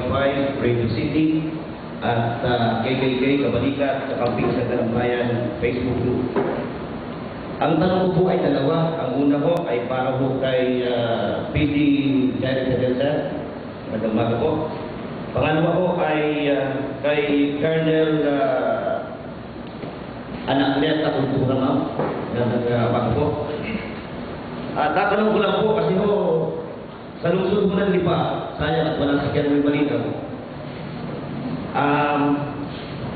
101.5 Radio City at KKK Kabalikat sa Kamping sa Bayan Facebook group. Ang tanong ko po ay dalawa. Ang una po ay para po kay PD Jared Cadelsa. Magandang umaga po. Pangalawa po ay kay Colonel Anakleta Kultura, ma'am. Magandang umaga po. Tatanong ko lang po kasi ho, sa lungsod mo ng Lipa, sayang at walang sakyan may balita po.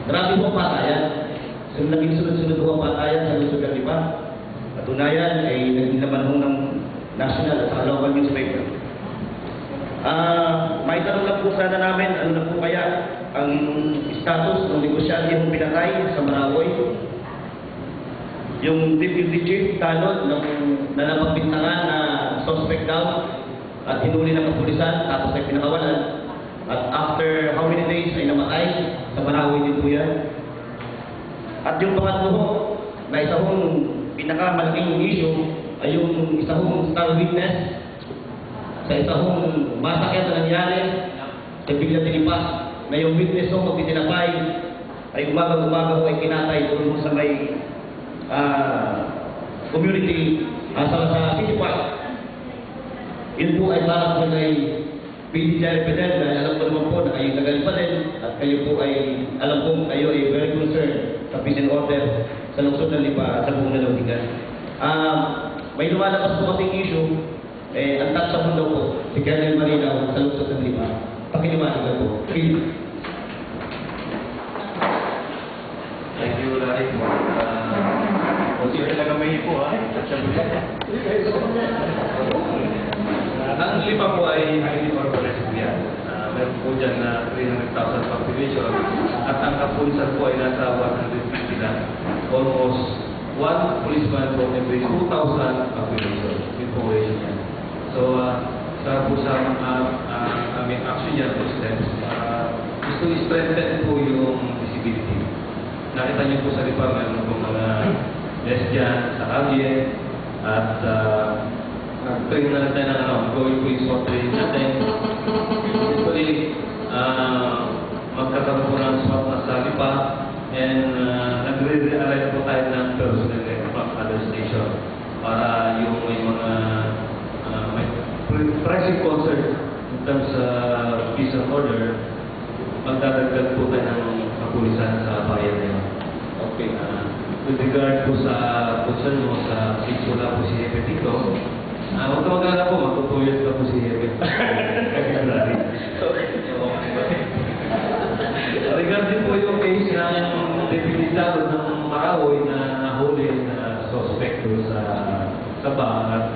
Grabe po patayan. So, naging sunod-sunod po ang patayan sa lungsod ng Lipa. Katunayan ay naging laman ho ng national at local newspaper. May tanong lang po sana namin, ano na po kaya ang status ng negosyante mong pinatay sa Maraoy? Yung deputy chief, talon, na napagbintangan na suspect daw at hinuli ng kapulisan, tapos ay pinakawalan. At after how many days ay namatay sa Maraoy din po yan. At yung pangatlo ho, na isa hong pinakamalaking issue ay yung isa hong star witness sa isa hong masakit na nangyari sa Villa de Lipa na yung witness ho pag itinapay ay umaga-umaga ho ay kinatay doon sa may community sa City Park. Yun po ay para po kay PD Jared Cadelsa na alam ko naman po na kayo tagal pa din at kayo po ay alam po kayo ay very concerned sa peace and order sa lungsod ng Lipa at sa buong lalawigan. May lumalabas po kasing issue, ang taksabon daw po si Colonel Marinaw sa lungsod ng Lipa. Pakiliwanag na po. Thank you, Larry. Kung siya talaga may hipo, ang Lipa po ay highly organized yan. Meron po dyan na 300,000 population at ang kapulisan po ay nasa 150 na. Almost 1 policeman for every 2,000 population. Population yan. So, sa po sa aming action yan, po steps, gusto i-strengthen po yung visibility. Nakita niyo po sa Lipa, meron po mga lesbian sa kalye at nag-train na natin ng going police for training natin. Usually, magkakaroon po ng SWAT na sa Lipa and nagre-realign po tayo ng personnel from other station para yung may mga may pressing concern in terms of peace and order, magdadagdag po tayo ng kapulisan sa bayan na yun. Okay. With regard po sa concern mo sa wala po si Hepe dito, huwag ka mag-alala po, matutuyot ka po si Hepe. Regarding po yung case ng deputy talon ng Maraoy na nahuli na suspect sa bang at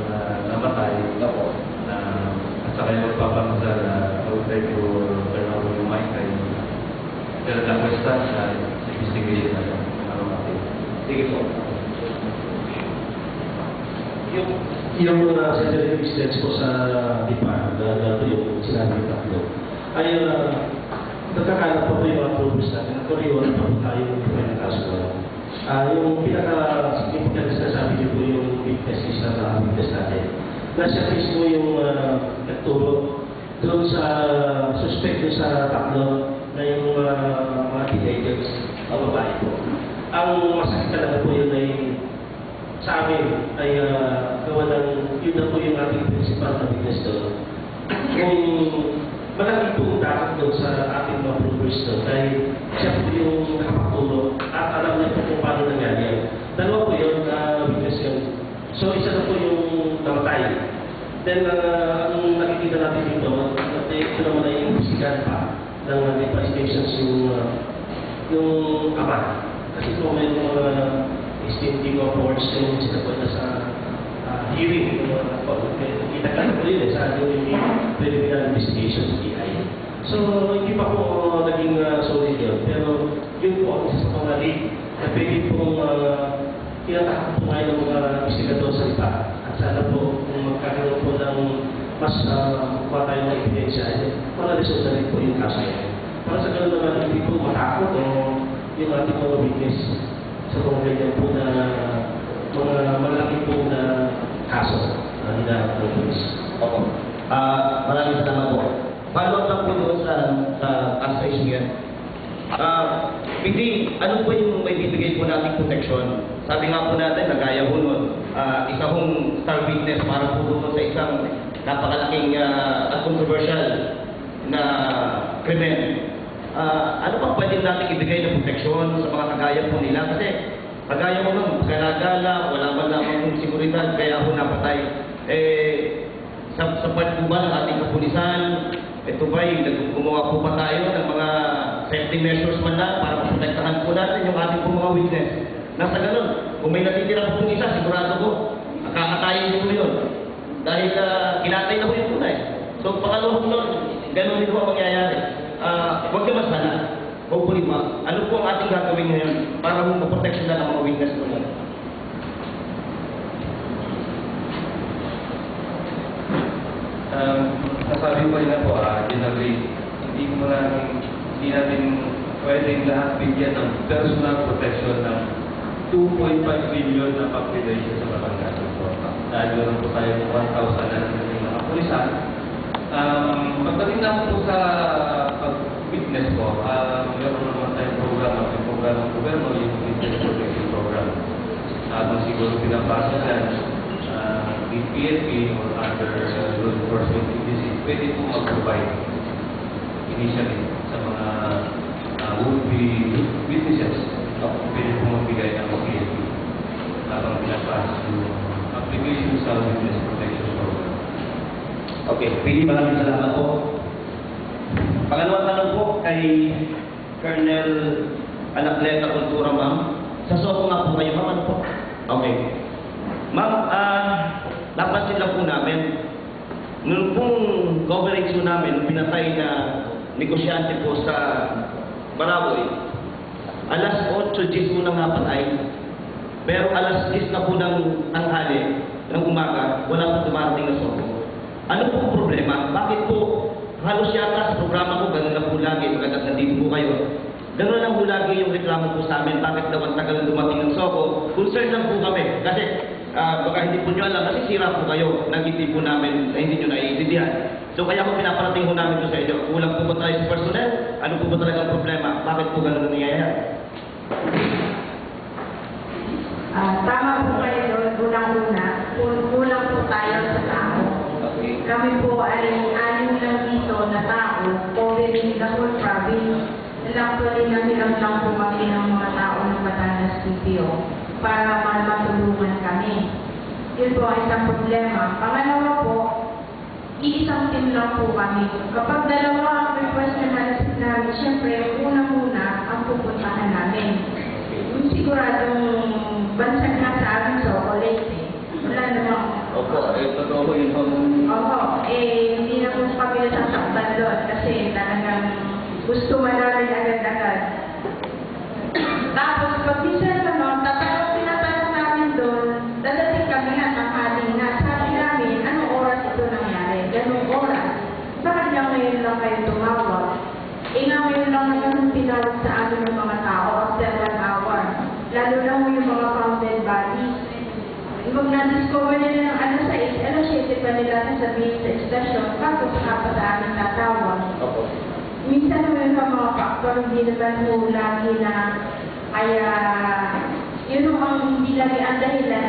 namatay. At saka yung magpapangasal na outbreak ko Bernardo Lumay kay Gerda Cuesta sa investigation natin. Sige po. Yung sensitive incidents po sa Lipa, na yung sinabi ng tatlo, ay nagkakalat po yung mga progress natin. Nagkariwan pa po tayo ng kaso. Yung pinaka-significant na sinasabi niyo po yung witness is na witness natin. Nasa mismo yung nagturo doon sa suspect sa tatlo na yung mga teenagers, ang babae po. Ang masakit talaga po yun ay sa amin ay gawa ng yun na po yung ating principal na witness doon. Kung malaki po dapat doon sa ating mga progress doon ay siya po yung nakapagturo at alam niya po kung paano nangyari. Dalawa po yun na witness yun. So isa na po yung namatay. Then ang nakikita natin dito, ito naman ay imbestigahan pa ng Lipa Stations yung ama. Kasi po may mga esteemed awards yung sinapunta sa hearing ng mga kita ka po rin sa ating preliminary investigation sa PI. So, hindi pa po naging solid yun. Pero yun po ang isa sa mga lead na pwede pong tinatakot po ngayon ng mga investigador sa Lipa. At sana po kung magkakaroon po ng mas kuha tayo ng ebidensya, para-resolve na rin po yung kaso yan. Para sa gano'n naman, hindi po matakot o yung ating mga witness sa mga ganyan po na mga malaki po na kaso na hinahanap ng police. Maraming salamat po. Follow up lang po doon sa sa issue yan. Hindi, ano po yung may bibigay po nating protection? Sabi nga po natin, nagaya po nun, isa hong star witness para po doon sa isang napakalaking at controversial na krimen. Ano pa pwede natin ibigay na proteksyon sa mga kagaya po nila? Kasi kagaya mo nun, gala-gala, wala man lamang yung seguridad, kaya ako napatay. Sa part po ba ng ating kapulisan, ito ba'y gumawa po pa tayo ng mga safety measures man lang para maprotektahan po natin yung ating po mga witness? Nasa ganun, kung may natitira po isa, sigurado ko, kakatayin po yun. Dahil kinatay na po yung tunay. So pangalawang nun, ganun din po ang mangyayari. Huwag ka masala. Hopefully ma, ano po ang ating gagawin ngayon para maproteksyon na ng mga witness po yan? Nasabi ko rin na po, generally, hindi natin pwedeng lahat bigyan ng personal protection ng 2.5 billion na population sa Batangas. Dahil meron po tayo 1,000 na natin mga kapulisan. Pagdating naman po sa witness po, meron naman tayong program ng gobyerno, yung Witness Protection Program. Kung siguro pinapasa yan, the PNP or other law enforcement agencies, pwede po mag-provide initially sa mga would-be witnesses. Pwede po magbigay ng PNP habang pinapasa yung application sa Witness Protection Program. Okay, Pili, maraming salamat po. Pangalawang tanong po kay Colonel Anacleta Cultura, ma'am. Sa SOCO nga po kayo, ma'am, ano po? Okay. Ma'am, napansin lang po namin, nung pong coverage po namin, nung pinatay na negosyante po sa Baraboy, alas 8:10 po na nga patay, pero alas 10 na po ng tanghali, ng umaga, wala pa dumarating na SOCO. Ano po ang problema? Bakit po halos yata sa programa ko, ganun lang po lagi, magandang nandito po kayo. Ganun lang po lagi yung reklamo po sa amin, bakit daw ang tagal dumating ng SOCO. Concern lang po kami, kasi baka hindi po nyo alam, kasi sira po kayo, nang hindi po namin, hindi nyo naiintindihan. So kaya po pinaparating po namin po sa inyo, kulang po ba tayo sa personnel? Ano po ba talagang problema? Bakit po ganun nangyayari? Tama po kayo doon, unang-una, kulang po tayo sa tao. Kami po ay anim lang dito na tao, covering the whole province. Actually, nahiram lang po kami ng mga tao ng Batangas PPO para matulungan kami. Yun po ay isang problema. Pangalawa po, iisang team lang po kami. Kapag dalawa ang request na nalasip namin, siyempre, unang-una ang pupuntahan namin. Siguradong bansag na sa amin sa Ocolete. Wala namang... Opo, totoo yun po. Opo, hindi na po kami nasasaktan doon kasi talagang gusto man namin agad-agad. Tapos, pag minsan tinatanong namin doon, dadating kami na, tanghali na. Sabi namin, anong oras ito nangyari? Ganong oras. Bakit lang ngayon lang kayo tumawag? Nga ngayon lang ngayon tinawag sa amin ng mga tao after 1 hour. Lalo na mo yung mga fountain bodies. Huwag na-discover nila ng alas 7 pa nila sasabihin sa estasyon, tapos saka pa sa amin tatawag. Opo. Minsan naman yung mga faktor, hindi naman po lagi na, kaya yun ang hindi lagi ang dahilan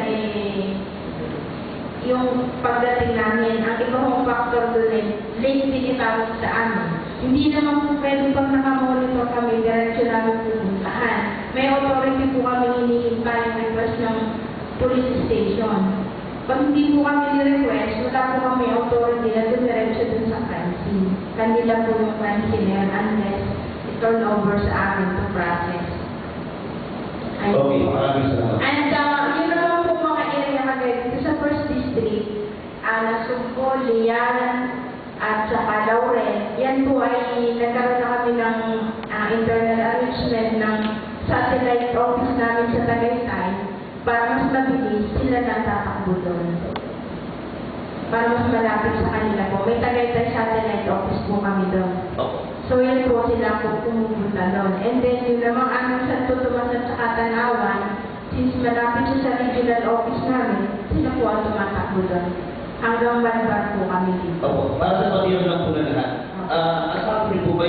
yung pagdating namin. Ang ibang faktor doon late din itawag sa amin. Hindi naman po pwede pag nakamonitor kami, diretso namin pupuntahan. May authority po kami hinihintay ng request ng police station. Pag hindi po kami ni-request, wala po kami authority na dumiretso dun sa crime scene. Kanila po yung crime scene yan unless turn over sa amin to process. Okay, maraming salamat. And yun naman po mga area kagaya dito sa First District, Nasugbo, Lian, at saka Laurel. Yan po ay nagkaroon na kami ng internal arrangement ng satellite office namin sa Tagaytay para mas mabilis sila natatakbo doon. Para mas malapit sa kanila po. May Tagaytay satellite office po kami doon. So yan po sila po pumupunta doon. And then yung namang aming Santo Tomas at saka Tanawan, since malapit siya sa regional office namin, sila po ang tumatakbo doon. Hanggang Banbar po kami dito. Opo, para sa pag-iyon lang po na lahat. Asabi po ba